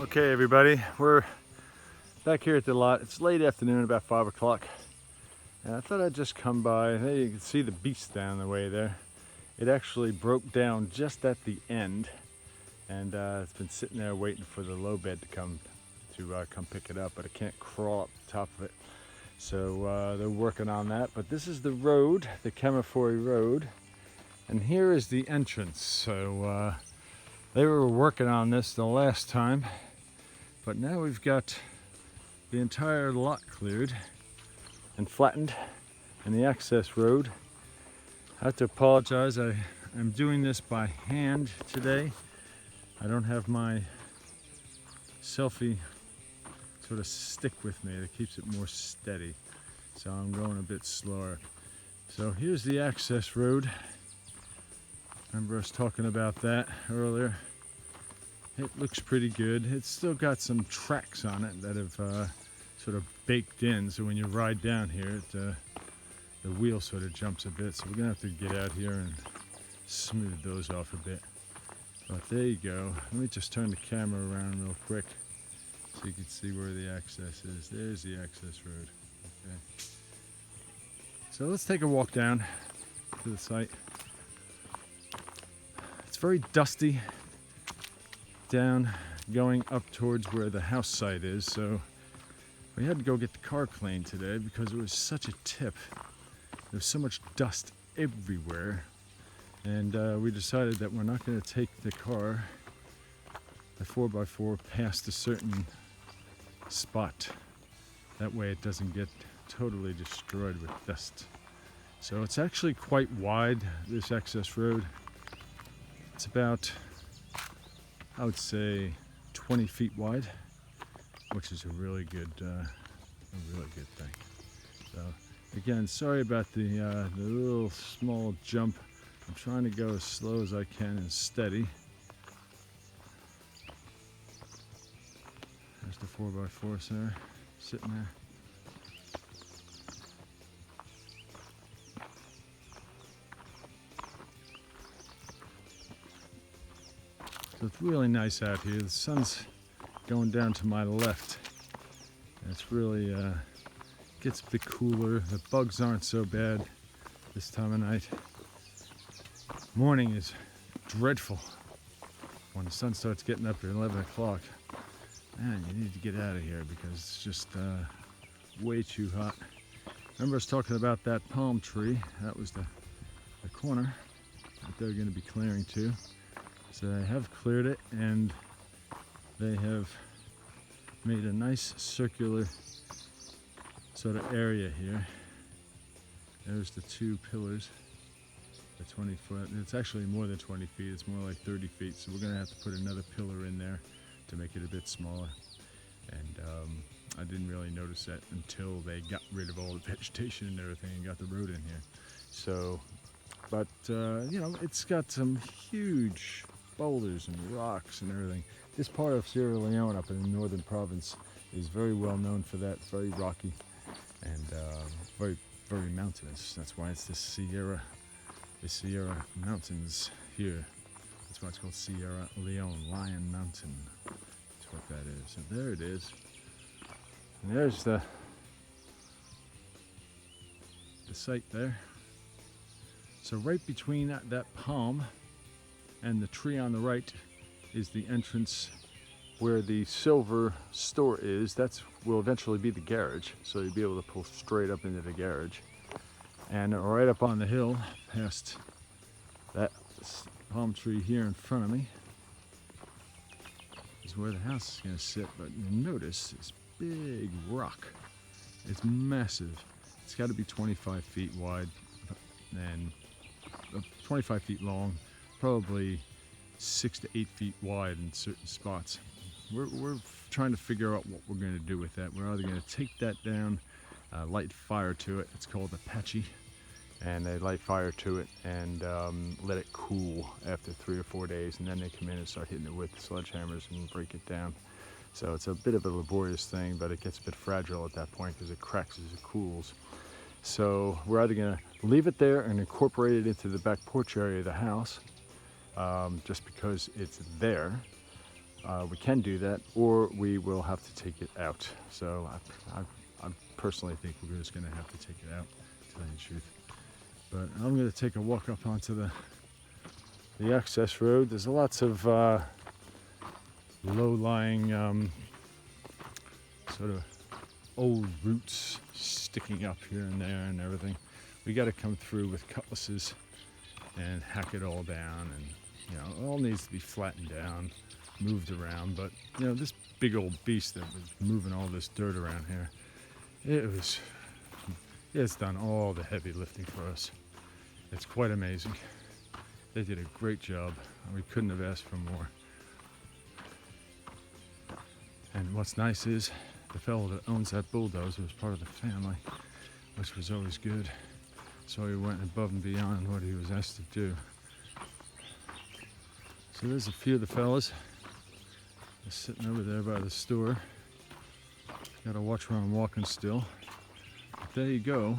Okay, everybody, we're back here at the lot. It's late afternoon, about 5 o'clock, and I thought I'd just come by. There you can see the beast down the way there. It actually broke down just at the end, and it's been sitting there waiting for the low bed to come pick it up, but it can't crawl up the top of it. So they're working on that. But this is the road, the Kemafori Road, and here is the entrance. So they were working on this the last time, but now we've got the entire lot cleared and flattened, and the access road. I have to apologize, I'm doing this by hand today. I don't have my selfie sort of stick with me that keeps it more steady, so I'm going a bit slower. So here's the access road. Remember us talking about that earlier. It looks pretty good. It's still got some tracks on it that have sort of baked in, so when you ride down here, the wheel sort of jumps a bit, so we're gonna have to get out here and smooth those off a bit. But there you go. Let me just turn the camera around real quick so you can see where the access is. There's the access road. Okay. So let's take a walk down to the site. It's very dusty down going up towards where the house site is, so we had to go get the car cleaned today because it was such a tip. There's so much dust everywhere, and we decided that we're not going to take the car, the 4x4, past a certain spot. That way it doesn't get totally destroyed with dust. So it's actually quite wide, this access road. It's about, I would say, 20 feet wide, which is a really good thing. So again, sorry about the little small jump. I'm trying to go as slow as I can and steady. There's the 4x4 there, sitting there. So it's really nice out here. The sun's going down to my left. And it's really gets a bit cooler. The bugs aren't so bad this time of night. Morning is dreadful. When the sun starts getting up at 11 o'clock, man, you need to get out of here because it's just way too hot. Remember I was talking about that palm tree? That was the corner that they're going to be clearing too. So they have cleared it, and they have made a nice circular sort of area here. There's the two pillars, the 20 foot. It's actually more than 20 feet, it's more like 30 feet. So we're gonna have to put another pillar in there to make it a bit smaller. And I didn't really notice that until they got rid of all the vegetation and everything and got the road in here. So, but you know, it's got some huge boulders and rocks and everything. This part of Sierra Leone up in the northern province is very well known for that. It's very rocky and very, very mountainous. That's why it's the Sierra Mountains here. That's why it's called Sierra Leone, Lion Mountain. That's what that is. So there it is. And there's the site there. So right between that palm and the tree on the right is the entrance where the silver store is. That will eventually be the garage, so you'll be able to pull straight up into the garage. And right up on the hill, past that palm tree here in front of me, is where the house is going to sit. But you'll notice this big rock. It's massive. It's got to be 25 feet wide and 25 feet long, probably 6 to 8 feet wide in certain spots. We're trying to figure out what we're going to do with that. We're either going to take that down, light fire to it. It's called Apache, and they light fire to it and let it cool after 3 or 4 days, and then they come in and start hitting it with sledgehammers and break it down. So it's a bit of a laborious thing, but it gets a bit fragile at that point because it cracks as it cools. So we're either going to leave it there and incorporate it into the back porch area of the house, just because it's there, we can do that, or we will have to take it out. So I personally think we're just going to have to take it out, to tell you the truth. But I'm going to take a walk up onto the access road. There's lots of low-lying sort of old roots sticking up here and there and everything. We got to come through with cutlasses and hack it all down, and it all needs to be flattened down, moved around. But this big old beast that was moving all this dirt around here, it's done all the heavy lifting for us. It's quite amazing. They did a great job, and we couldn't have asked for more. And what's nice is the fellow that owns that bulldozer was part of the family, which was always good. So he went above and beyond what he was asked to do. So there's a few of the fellas just sitting over there by the store. Gotta watch where I'm walking still. But there you go.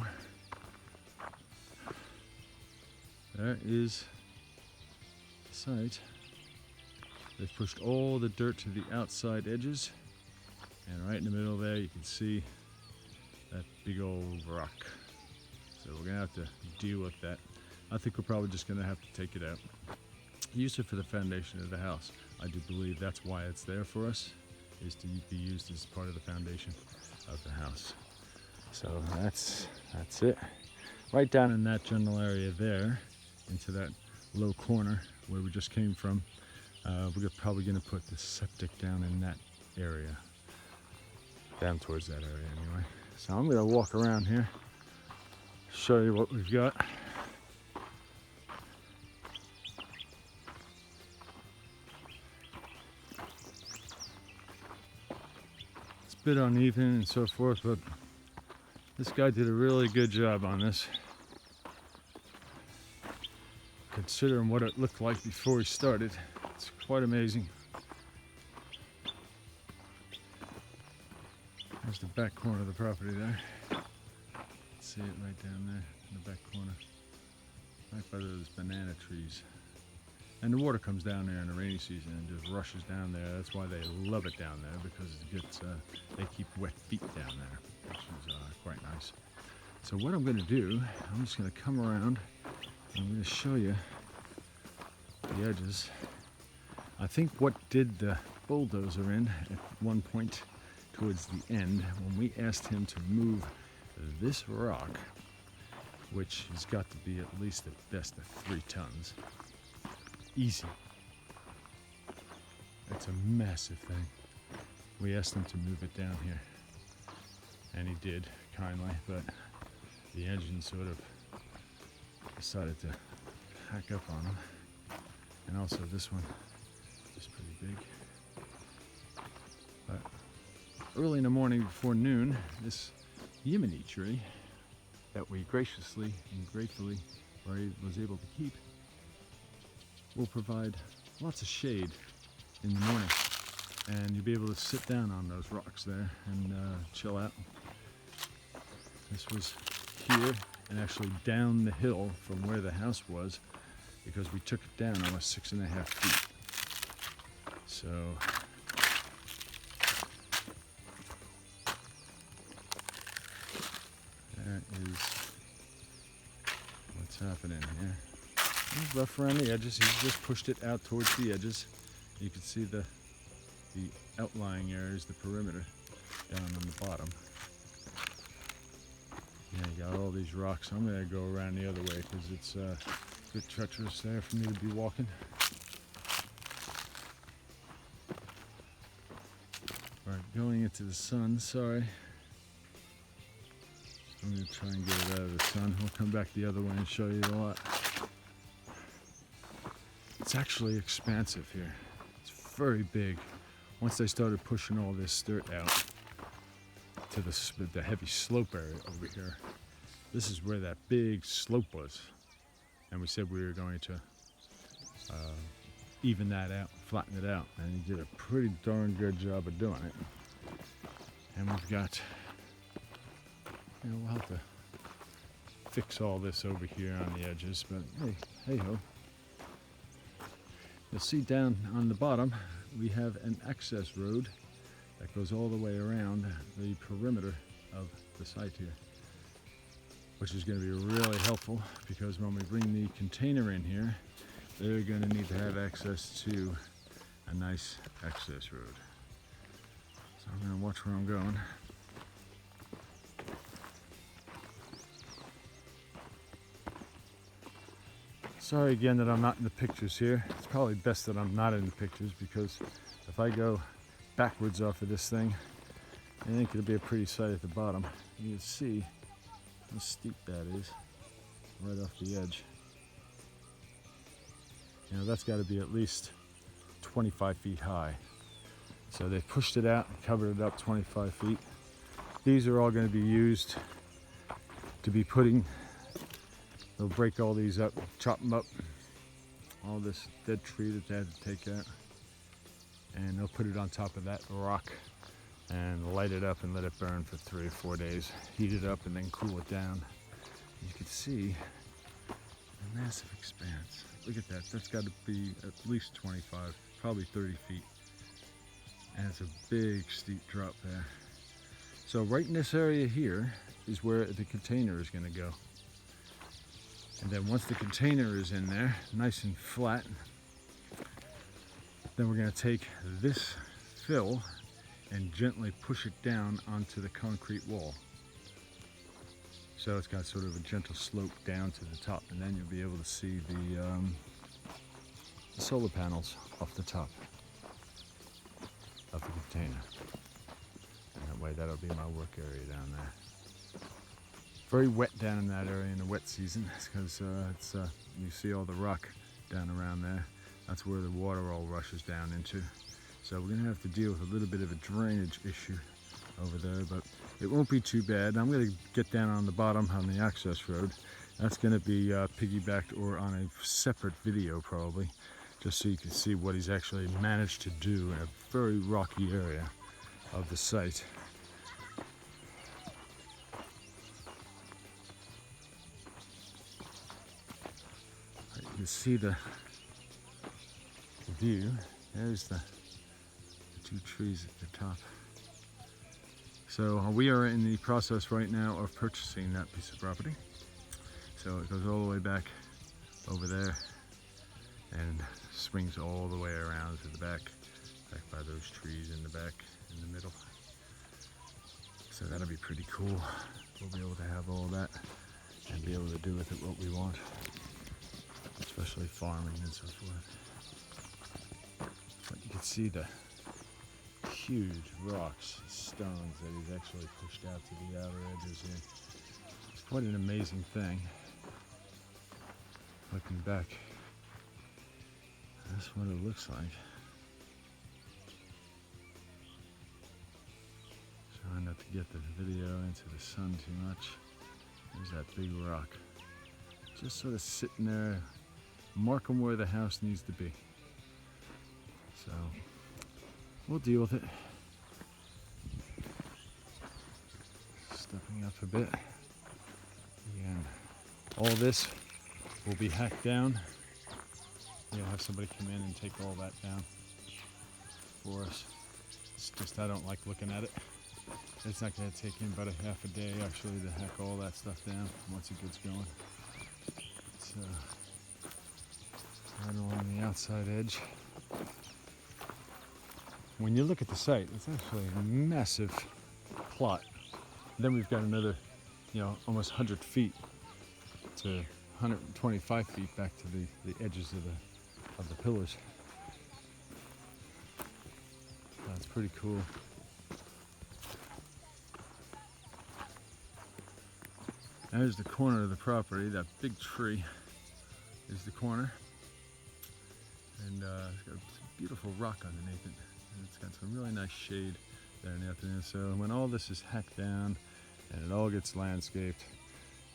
There is the site. They've pushed all the dirt to the outside edges. And right in the middle there you can see that big old rock. So we're going to have to deal with that. I think we're probably just going to have to take it out. Use it for the foundation of the house. I do believe that's why it's there for us, is to be used as part of the foundation of the house. So that's it. Right down in that general area there, into that low corner where we just came from, we're probably going to put the septic down in that area. Down towards that area anyway. So I'm going to walk around here, show you what we've got. It's a bit uneven and so forth, but this guy did a really good job on this. Considering what it looked like before he started, it's quite amazing. There's the back corner of the property there. See it right down there in the back corner. Right by those banana trees. And the water comes down there in the rainy season and just rushes down there. That's why they love it down there, because it gets, they keep wet feet down there, which is quite nice. So what I'm going to do, I'm just going to come around and I'm going to show you the edges. I think what did the bulldozer in at one point towards the end, when we asked him to move this rock, which has got to be at least at best of 3 tons, easy. It's a massive thing. We asked him to move it down here, and he did kindly, but the engine sort of decided to hack up on him. And also this one is pretty big. But early in the morning before noon, this Yemeni tree that we graciously and gratefully was able to keep will provide lots of shade in the morning, and you'll be able to sit down on those rocks there and chill out. This was here and actually down the hill from where the house was, because we took it down almost 6.5 feet. So that is what's happening here. It's rough around the edges. He's just pushed it out towards the edges. You can see the outlying areas, the perimeter down on the bottom. Yeah, you got all these rocks. I'm going to go around the other way because it's a bit treacherous there for me to be walking. All right, going into the sun, sorry. I'm going to try and get it out of the sun. We'll come back the other way and show you a lot. It's actually expansive here. It's very big. Once they started pushing all this dirt out to the heavy slope area over here, this is where that big slope was. And we said we were going to even that out, flatten it out. And he did a pretty darn good job of doing it. And we've got, we'll have to fix all this over here on the edges, but hey ho. You'll see down on the bottom, we have an access road that goes all the way around the perimeter of the site here, which is going to be really helpful because when we bring the container in here, they're going to need to have access to a nice access road. So I'm going to watch where I'm going. Sorry again that I'm not in the pictures here. It's probably best that I'm not in the pictures because if I go backwards off of this thing, I think it'll be a pretty sight at the bottom. You can see how steep that is right off the edge. You know, that's got to be at least 25 feet high. So they pushed it out and covered it up 25 feet. These are all going to be used to be putting, they'll break all these up, chop them up, all this dead tree that they had to take out, and they'll put it on top of that rock and light it up and let it burn for 3 or 4 days. Heat it up and then cool it down. You can see a massive expanse. Look at that, that's got to be at least 25, probably 30 feet. And it's a big steep drop there. So right in this area here is where the container is going to go. And then once the container is in there, nice and flat, then we're going to take this fill and gently push it down onto the concrete wall. So it's got sort of a gentle slope down to the top, and then you'll be able to see the solar panels off the top of the container. And that way that'll be my work area down there. Very wet down in that area in the wet season because you see all the rock down around there. That's where the water all rushes down into. So we're gonna have to deal with a little bit of a drainage issue over there, but it won't be too bad. I'm gonna get down on the bottom on the access road. That's gonna be piggybacked or on a separate video probably, just so you can see what he's actually managed to do in a very rocky area of the site. You can see the view. There's the 2 trees at the top. So we are in the process right now of purchasing that piece of property. So it goes all the way back over there and swings all the way around to the back by those trees in the back, in the middle. So that'll be pretty cool. We'll be able to have all that and be able to do with it what we want, especially farming and so forth. But you can see the huge rocks, stones that he's actually pushed out to the outer edges here. It's quite an amazing thing. Looking back, that's what it looks like. Trying not to get the video into the sun too much. There's that big rock. Just sort of sitting there, marking where the house needs to be. So we'll deal with it. Stepping up a bit. Again, all this will be hacked down. We'll have somebody come in and take all that down for us. It's just I don't like looking at it. It's not going to take him about a half a day actually to hack all that stuff down once it gets going. So right along the outside edge. When you look at the site, it's actually a massive plot. Then we've got another, almost 100 feet to 125 feet back to the edges of the pillars. That's pretty cool. There's the corner of the property. That big tree is the corner. And it's got a beautiful rock underneath it. And it's got some really nice shade there in the afternoon. So when all this is hacked down and it all gets landscaped,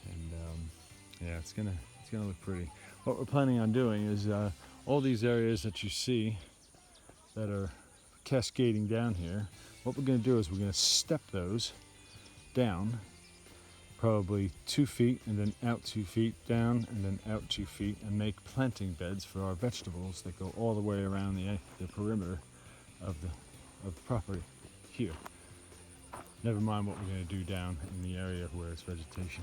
and yeah, it's gonna look pretty. What we're planning on doing is all these areas that you see that are cascading down here, what we're gonna do is we're gonna step those down probably 2 feet and then out 2 feet, down and then out 2 feet, and make planting beds for our vegetables that go all the way around the perimeter of the property here. Never mind what we're going to do down in the area where it's vegetation.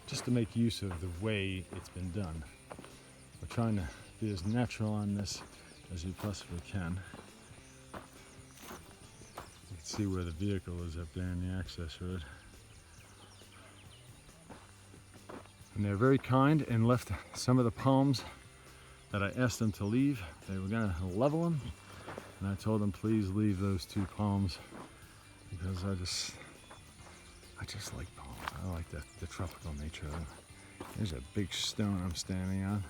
Just to make use of the way it's been done. We're trying to be as natural on this as we possibly can. You can see where the vehicle is up there in the access road. And they're very kind and left some of the palms that I asked them to leave. They were going to level them, and I told them please leave those 2 palms because I just like palms. I like the tropical nature of them. There's a big stone I'm standing on.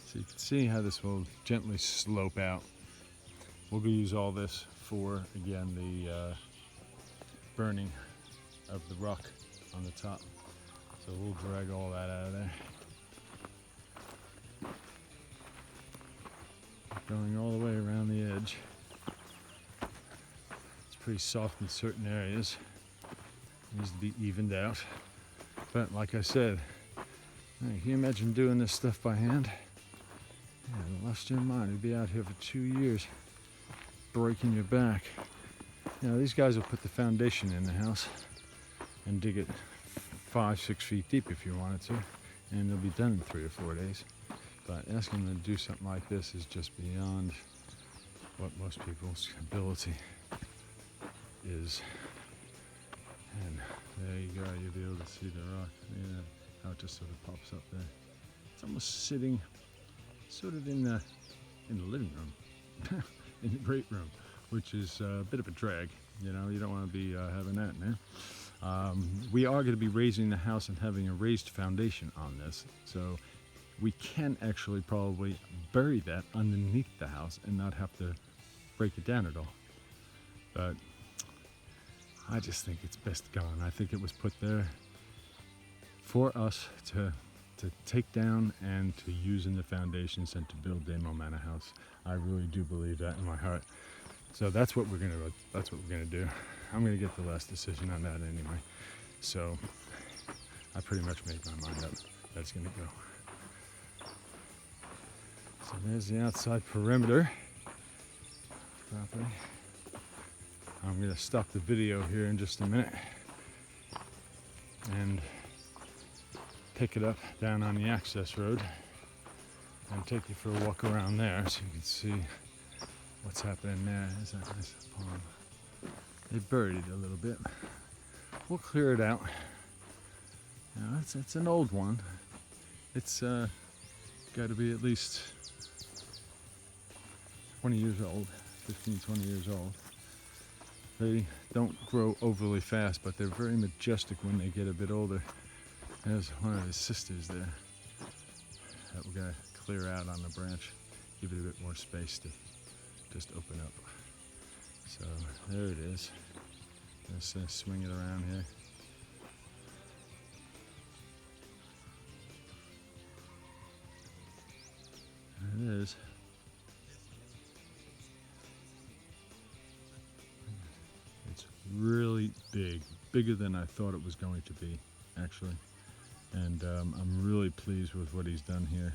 So you can see how this will gently slope out. We'll use all this for, again, the burning of the rock on the top. So we'll drag all that out of there. Going all the way around the edge. It's pretty soft in certain areas. It needs to be evened out. But like I said, can you imagine doing this stuff by hand? Yeah, lost your mind. You'd be out here for 2 years, breaking your back. You know, these guys will put the foundation in the house and dig it 5-6 feet deep if you wanted to, and they'll be done in 3 or 4 days. But asking them to do something like this is just beyond what most people's ability is. And there you go, you'll be able to see the rock. Yeah, how it just sort of pops up there. It's almost sitting sort of in the living room, in the great room, which is a bit of a drag. You know, you don't want to be having that in there. We are going to be raising the house and having a raised foundation on this, so we can actually probably bury that underneath the house and not have to break it down at all. But I just think it's best gone. I think it was put there for us to take down and to use in the foundations and to build Ndamoh Manor House. I really do believe that in my heart. So that's what we're gonna do. I'm gonna get the last decision on that anyway. So I pretty much made my mind up. That's gonna go. So there's the outside perimeter property. I'm gonna stop the video here in just a minute and pick it up down on the access road and take you for a walk around there so you can see what's happening there. There's that nice pond. They buried it a little bit. We'll clear it out. You know, it's an old one. It's got to be at least 20 years old, 15, 20 years old. They don't grow overly fast, but they're very majestic when they get a bit older. There's one of his sisters there that we're going to clear out on the branch, give it a bit more space to just open up. So there it is. Let's swing it around here. There it is. It's really big, bigger than I thought it was going to be, actually. And I'm really pleased with what he's done here.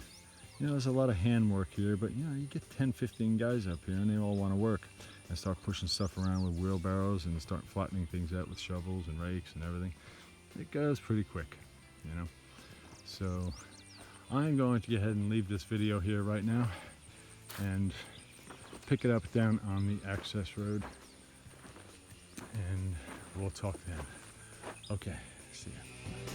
You know, there's a lot of handwork here, but you know, you get 10, 15 guys up here and they all want to work and start pushing stuff around with wheelbarrows and start flattening things out with shovels and rakes and everything. It goes pretty quick, you know. So I'm going to go ahead and leave this video here right now and pick it up down on the access road, and we'll talk then. Okay, see ya.